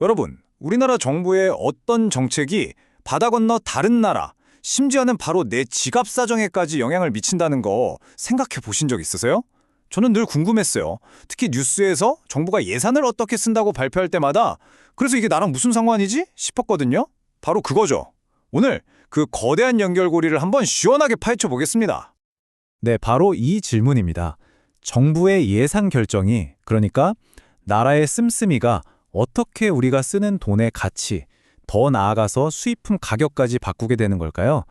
여러분, 우리나라 정부의 어떤 정책이 바다 건너 다른 나라, 심지어는 바로 내 지갑 사정에까지 영향을 미친다는 거 생각해 보신 적 있으세요? 저는 늘 궁금했어요. 특히 뉴스에서 정부가 예산을 어떻게 쓴다고 발표할 때마다 그래서 이게 나랑 무슨 상관이지? 싶었거든요. 바로 그거죠. 오늘 그 거대한 연결고리를 한번 시원하게 파헤쳐 보겠습니다. 네, 바로 이 질문입니다. 정부의 예산 결정이, 그러니까 나라의 씀씀이가 어떻게 우리가 쓰는 돈의 가치, 더 나아가서 수입품 가격까지 바꾸게 되는 걸까요?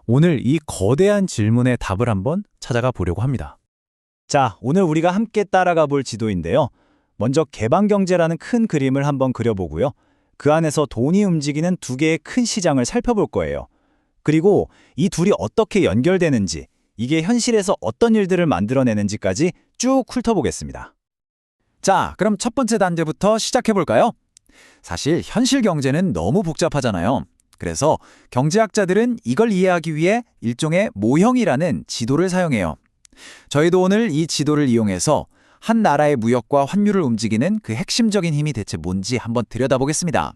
오늘 이 거대한 질문의 답을 한번 찾아가 보려고 합니다. 자, 오늘 우리가 함께 따라가 볼 지도인데요. 먼저 개방경제라는 큰 그림을 한번 그려보고요. 그 안에서 돈이 움직이는 두 개의 큰 시장을 살펴볼 거예요. 그리고 이 둘이 어떻게 연결되는지, 이게 현실에서 어떤 일들을 만들어내는지까지 쭉 훑어보겠습니다. 자, 그럼 첫 번째 단계부터 시작해볼까요? 사실 현실 경제는 너무 복잡하잖아요. 그래서 경제학자들은 이걸 이해하기 위해 일종의 모형이라는 지도를 사용해요. 저희도 오늘 이 지도를 이용해서 한 나라의 무역과 환율을 움직이는 그 핵심적인 힘이 대체 뭔지 한번 들여다보겠습니다.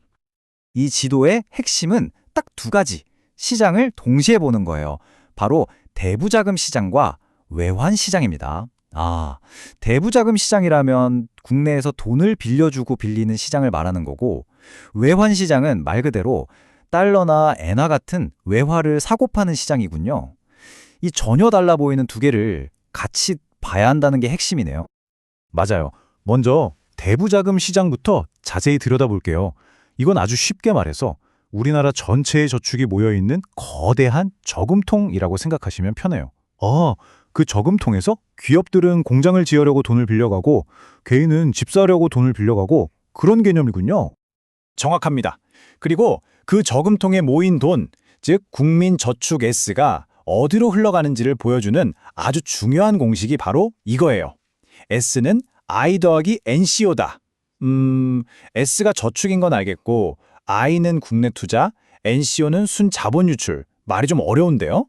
이 지도의 핵심은 딱 두 가지, 시장을 동시에 보는 거예요. 바로 대부자금 시장과 외환 시장입니다. 대부자금 시장이라면 국내에서 돈을 빌려주고 빌리는 시장을 말하는 거고, 외환 시장은 말 그대로 달러나 엔화 같은 외화를 사고 파는 시장이군요. 이 전혀 달라 보이는 두 개를 같이 봐야 한다는 게 핵심이네요. 맞아요. 먼저 대부자금 시장부터 자세히 들여다볼게요. 이건 아주 쉽게 말해서 우리나라 전체의 저축이 모여있는 거대한 저금통이라고 생각하시면 편해요. 그 저금통에서 기업들은 공장을 지으려고 돈을 빌려가고 개인은 집 사려고 돈을 빌려가고 그런 개념이군요. 정확합니다. 그리고 그 저금통에 모인 돈, 즉 국민저축 S가 어디로 흘러가는지를 보여주는 아주 중요한 공식이 바로 이거예요. S는 I 더하기 NCO다. S가 저축인 건 알겠고 I는 국내 투자, NCO는 순자본 유출. 말이 좀 어려운데요?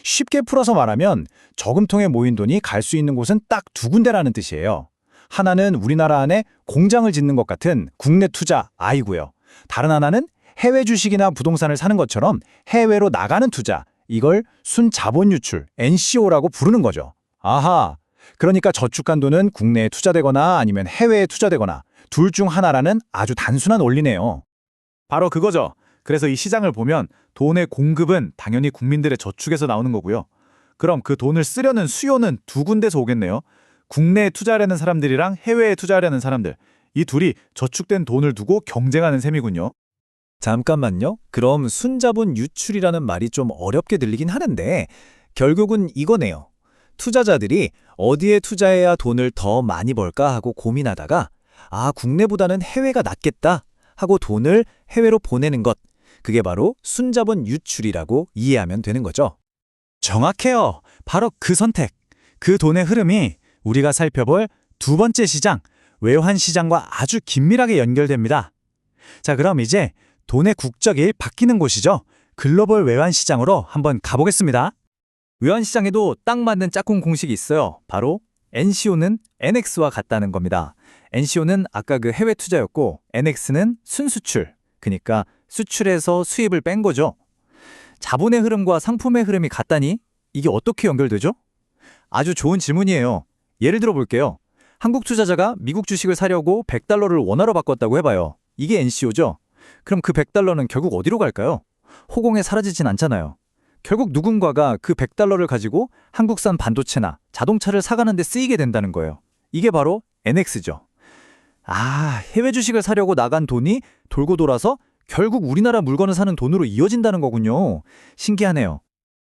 쉽게 풀어서 말하면 저금통에 모인 돈이 갈 수 있는 곳은 딱 두 군데라는 뜻이에요. 하나는 우리나라 안에 공장을 짓는 것 같은 국내 투자 I고요. 다른 하나는 해외 주식이나 부동산을 사는 것처럼 해외로 나가는 투자, 이걸 순자본 유출, NCO라고 부르는 거죠. 그러니까 저축한 돈은 국내에 투자되거나 아니면 해외에 투자되거나 둘 중 하나라는 아주 단순한 원리네요. 바로 그거죠. 그래서 이 시장을 보면 돈의 공급은 당연히 국민들의 저축에서 나오는 거고요. 그럼 그 돈을 쓰려는 수요는 두 군데서 오겠네요. 국내에 투자하려는 사람들이랑 해외에 투자하려는 사람들. 이 둘이 저축된 돈을 두고 경쟁하는 셈이군요. 잠깐만요. 그럼 순자본 유출이라는 말이 좀 어렵게 들리긴 하는데 결국은 이거네요. 투자자들이 어디에 투자해야 돈을 더 많이 벌까 하고 고민하다가 국내보다는 해외가 낫겠다 하고 돈을 해외로 보내는 것. 그게 바로 순자본 유출이라고 이해하면 되는 거죠. 정확해요. 바로 그 선택. 그 돈의 흐름이 우리가 살펴볼 두 번째 시장, 외환 시장과 아주 긴밀하게 연결됩니다. 자, 그럼 이제 돈의 국적이 바뀌는 곳이죠. 글로벌 외환 시장으로 한번 가보겠습니다. 외환 시장에도 딱 맞는 짝꿍 공식이 있어요. 바로 NCO는 NX와 같다는 겁니다. NCO는 아까 그 해외 투자였고 NX는 순수출, 그러니까 수출해서 수입을 뺀 거죠. 자본의 흐름과 상품의 흐름이 같다니 이게 어떻게 연결되죠? 아주 좋은 질문이에요. 예를 들어 볼게요. 한국 투자자가 미국 주식을 사려고 100달러를 원화로 바꿨다고 해봐요. 이게 NCO죠. 그럼 그 100달러는 결국 어디로 갈까요? 호공에 사라지진 않잖아요. 결국 누군가가 그 100달러를 가지고 한국산 반도체나 자동차를 사가는 데 쓰이게 된다는 거예요. 이게 바로 NX죠. 해외 주식을 사려고 나간 돈이 돌고 돌아서 결국 우리나라 물건을 사는 돈으로 이어진다는 거군요. 신기하네요.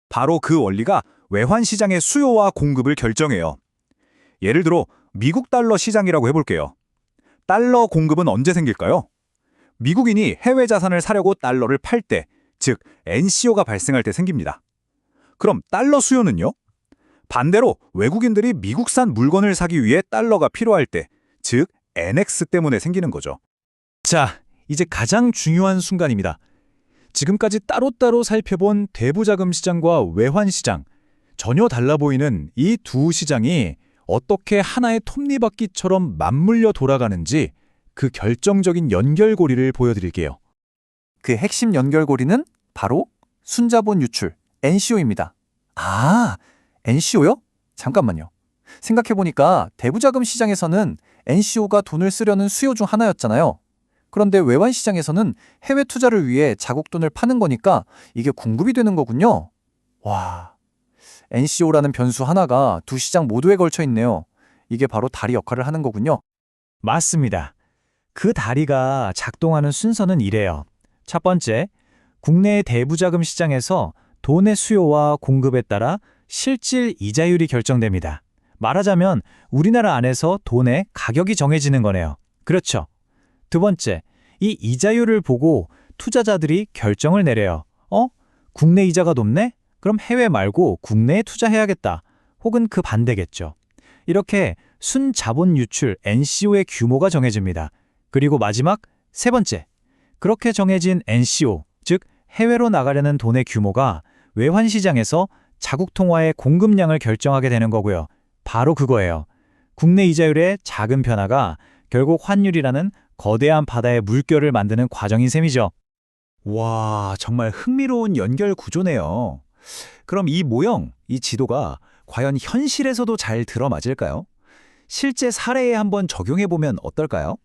바로 그 원리가 외환 시장의 수요와 공급을 결정해요. 예를 들어 미국 달러 시장이라고 해볼게요. 달러 공급은 언제 생길까요? 미국인이 해외 자산을 사려고 달러를 팔 때, 즉 NCO가 발생할 때 생깁니다. 그럼 달러 수요는요? 반대로 외국인들이 미국산 물건을 사기 위해 달러가 필요할 때, 즉 NX 때문에 생기는 거죠. 자, 이제 가장 중요한 순간입니다. 지금까지 따로따로 살펴본 대부자금 시장과 외환 시장, 전혀 달라 보이는 이 두 시장이 어떻게 하나의 톱니바퀴처럼 맞물려 돌아가는지 그 결정적인 연결고리를 보여드릴게요. 그 핵심 연결고리는 바로 순자본 유출, NCO입니다. 아, NCO요? 잠깐만요. 생각해보니까 대부자금 시장에서는 NCO가 돈을 쓰려는 수요 중 하나였잖아요. 그런데 외환 시장에서는 해외 투자를 위해 자국 돈을 파는 거니까 이게 공급이 되는 거군요. 와, NCO라는 변수 하나가 두 시장 모두에 걸쳐 있네요. 이게 바로 다리 역할을 하는 거군요. 맞습니다. 그 다리가 작동하는 순서는 이래요. 첫 번째, 국내의 대부자금 시장에서 돈의 수요와 공급에 따라 실질 이자율이 결정됩니다. 말하자면 우리나라 안에서 돈의 가격이 정해지는 거네요. 그렇죠. 두 번째, 이 이자율을 보고 투자자들이 결정을 내려요. 국내 이자가 높네? 그럼 해외 말고 국내에 투자해야겠다. 혹은 그 반대겠죠. 이렇게 순자본 유출 NCO의 규모가 정해집니다. 그리고 마지막 세 번째, 그렇게 정해진 NCO, 즉 해외로 나가려는 돈의 규모가 외환시장에서 자국 통화의 공급량을 결정하게 되는 거고요. 바로 그거예요. 국내 이자율의 작은 변화가 결국 환율이라는 거대한 바다의 물결을 만드는 과정인 셈이죠. 와, 정말 흥미로운 연결 구조네요. 그럼 이 모형, 이 지도가 과연 현실에서도 잘 들어맞을까요? 실제 사례에 한번 적용해보면 어떨까요?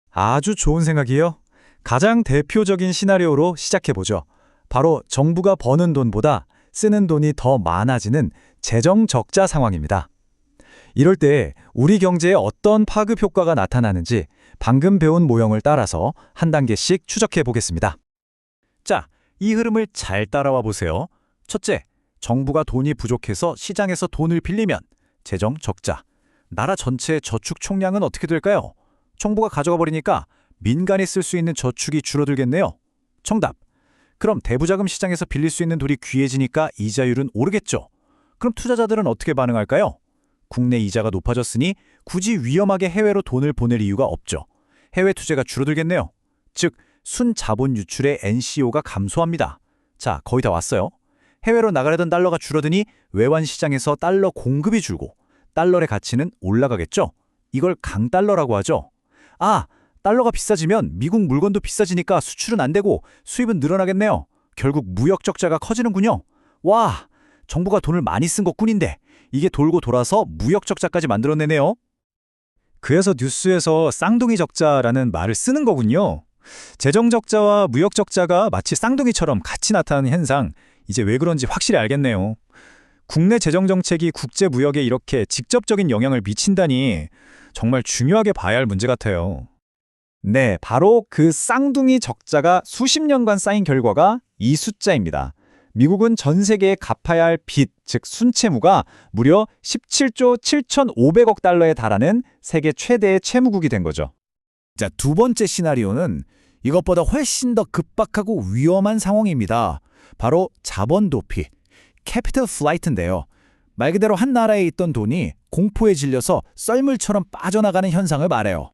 아주 좋은 생각이요. 가장 대표적인 시나리오로 시작해보죠. 바로 정부가 버는 돈보다 쓰는 돈이 더 많아지는 재정 적자 상황입니다. 이럴 때 우리 경제에 어떤 파급 효과가 나타나는지 방금 배운 모형을 따라서 한 단계씩 추적해 보겠습니다. 자, 이 흐름을 잘 따라와 보세요. 첫째, 정부가 돈이 부족해서 시장에서 돈을 빌리면 재정 적자. 나라 전체의 저축 총량은 어떻게 될까요? 정부가 가져가 버리니까 민간이 쓸 수 있는 저축이 줄어들겠네요. 정답. 그럼 대부자금 시장에서 빌릴 수 있는 돈이 귀해지니까 이자율은 오르겠죠. 그럼 투자자들은 어떻게 반응할까요? 국내 이자가 높아졌으니 굳이 위험하게 해외로 돈을 보낼 이유가 없죠. 해외 투자가 줄어들겠네요. 즉, 순자본 유출의 NCO가 감소합니다. 자, 거의 다 왔어요. 해외로 나가려던 달러가 줄어드니 외환 시장에서 달러 공급이 줄고 달러의 가치는 올라가겠죠. 이걸 강달러라고 하죠. 아, 달러가 비싸지면 미국 물건도 비싸지니까 수출은 안 되고 수입은 늘어나겠네요. 결국 무역 적자가 커지는군요. 와, 정부가 돈을 많이 쓴 것뿐인데 이게 돌고 돌아서 무역 적자까지 만들어내네요. 그래서 뉴스에서 쌍둥이 적자라는 말을 쓰는 거군요. 재정 적자와 무역 적자가 마치 쌍둥이처럼 같이 나타나는 현상, 이제 왜 그런지 확실히 알겠네요. 국내 재정 정책이 국제 무역에 이렇게 직접적인 영향을 미친다니 정말 중요하게 봐야 할 문제 같아요. 네, 바로 그 쌍둥이 적자가 수십 년간 쌓인 결과가 이 숫자입니다. 미국은 전 세계에 갚아야 할 빚, 즉 순채무가 무려 17조 7,500억 달러에 달하는 세계 최대의 채무국이 된 거죠. 자, 두 번째 시나리오는 이것보다 훨씬 더 급박하고 위험한 상황입니다. 바로 자본 도피, 캐피털 플라이트인데요. 말 그대로 한 나라에 있던 돈이 공포에 질려서 썰물처럼 빠져나가는 현상을 말해요.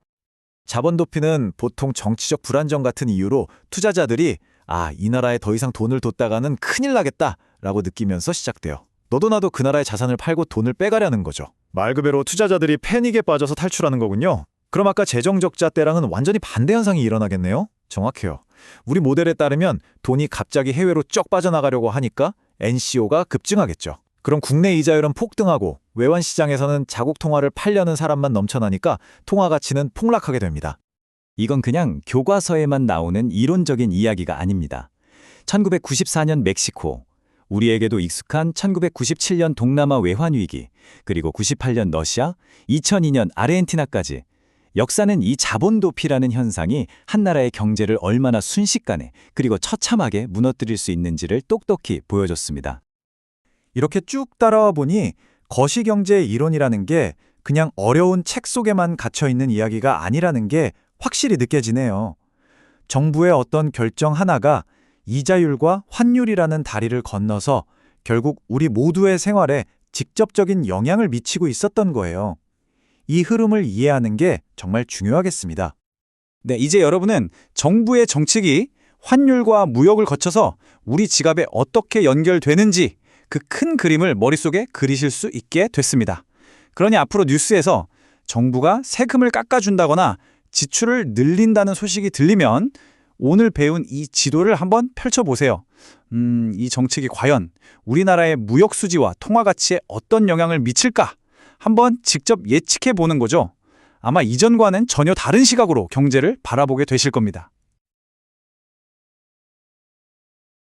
자본 도피는 보통 정치적 불안정 같은 이유로 투자자들이 이 나라에 더 이상 돈을 뒀다가는 큰일 나겠다라고 느끼면서 시작돼요. 너도 나도 그 나라의 자산을 팔고 돈을 빼가려는 거죠. 말 그대로 투자자들이 패닉에 빠져서 탈출하는 거군요. 그럼 아까 재정 적자 때랑은 완전히 반대 현상이 일어나겠네요? 정확해요. 우리 모델에 따르면 돈이 갑자기 해외로 쩍 빠져나가려고 하니까 NCO가 급증하겠죠. 그럼 국내 이자율은 폭등하고 외환 시장에서는 자국 통화를 팔려는 사람만 넘쳐나니까 통화 가치는 폭락하게 됩니다. 이건 그냥 교과서에만 나오는 이론적인 이야기가 아닙니다. 1994년 멕시코, 우리에게도 익숙한 1997년 동남아 외환 위기, 그리고 98년 러시아, 2002년 아르헨티나까지 역사는 이 자본 도피라는 현상이 한 나라의 경제를 얼마나 순식간에 그리고 처참하게 무너뜨릴 수 있는지를 똑똑히 보여줬습니다. 이렇게 쭉 따라와 보니 거시경제의 이론이라는 게 그냥 어려운 책 속에만 갇혀있는 이야기가 아니라는 게 확실히 느껴지네요. 정부의 어떤 결정 하나가 이자율과 환율이라는 다리를 건너서 결국 우리 모두의 생활에 직접적인 영향을 미치고 있었던 거예요. 이 흐름을 이해하는 게 정말 중요하겠습니다. 네, 이제 여러분은 정부의 정책이 환율과 무역을 거쳐서 우리 지갑에 어떻게 연결되는지 그 큰 그림을 머릿속에 그리실 수 있게 됐습니다. 그러니 앞으로 뉴스에서 정부가 세금을 깎아준다거나 지출을 늘린다는 소식이 들리면 오늘 배운 이 지도를 한번 펼쳐보세요. 이 정책이 과연 우리나라의 무역 수지와 통화 가치에 어떤 영향을 미칠까? 한번 직접 예측해 보는 거죠. 아마 이전과는 전혀 다른 시각으로 경제를 바라보게 되실 겁니다.